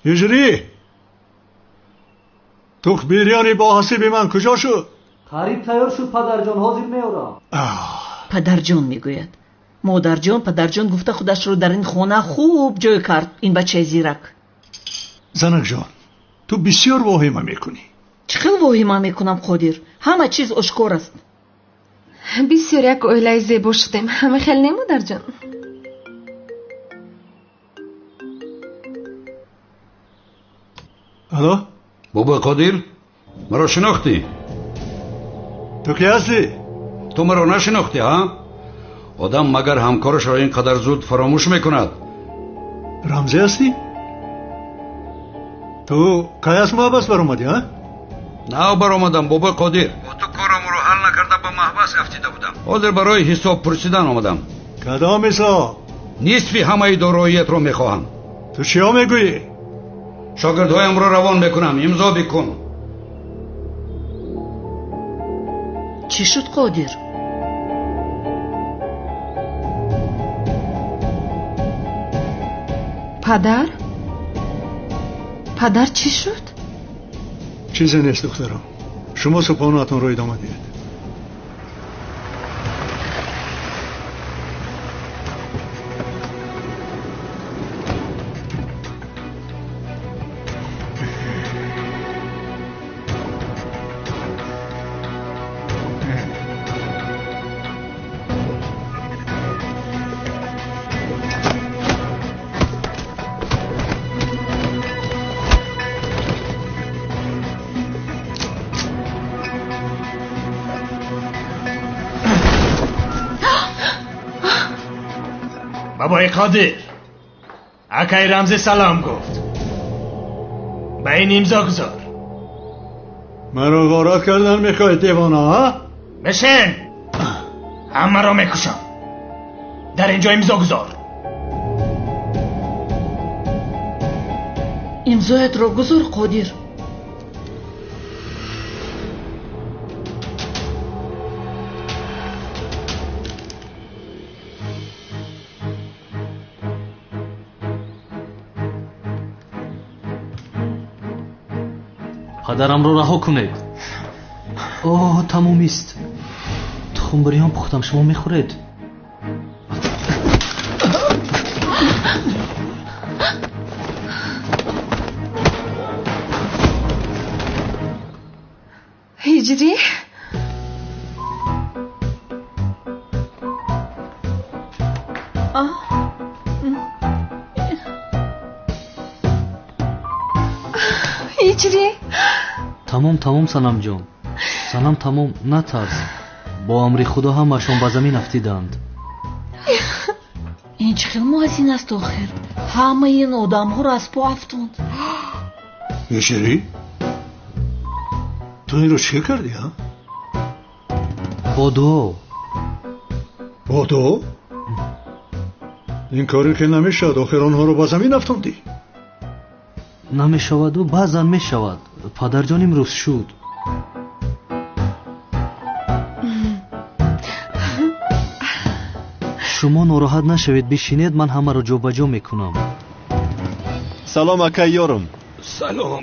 هجری تو بیریانی با حسیب من کجا شد؟ قریب تیار شد پدرجان، حاضر میارم. پدرجان میگوید. مادرجان پدرجان گفته خودش رو در این خانه خوب جای کرد. این بچه زیرک. زنک جان تو بسیار واهمه میکنی. چقدر واهمه میکنم قادر؟ همه چیز آشکار است. بسیار یک oilay زیبا شدیم. همه خیلی نه مادرجان؟ الو بابا قادر مرا شناختی؟ تو کی هستی؟ تو مرا نشناختی ها؟ آدم مگر همکارش را اینقدر زود فراموش میکند؟ رمزی هستی؟ تو کی از محبس بر اومدی ها؟ نه بر آمدم بابا قادر. با تو کارم رو حل نکرده به محبس افتیده بودم. حاضر برای حساب پرسیدن آمدم. کدام حساب؟ نصفی همه داراییت رو میخواهم. تو چیا میگویی؟ شاگردهایم رو روان میکنم، امضا بکن. چی شد قادر؟ پدر چی شد؟ چیزی نیست دخترم. شما صبحانه‌تون رو ادامه دید. بابای قادر اکای رمزی سلام گفت. به این امضا گذار. مرا غارت کردن میخواید دیوانه ها؟ بشین. همه را میکشم. در اینجا امضا گذار. امضایت را گذار قادر. پدرم رو رها کنید. تموم است. تخمبریان پختم، شما میخورید. هجری؟ هجری؟ تمام سنم جان. سنم تمام، نترس. با امر خدا همشون به زمین افتیدند. این چقدر محزین است آخر. همه این آدم ها را از پا افتاند. هجری تو این رو چی کردی ها؟ با دو؟ این کاری که نمیشد آخر آنها رو با زمین افتاندی. نمیشود و بعضا میشود. پدر جان امروز شد. شما ناراحت نشوید، بشینید، من همه را جا به جا میکنم. سلام اکای یارم. سلام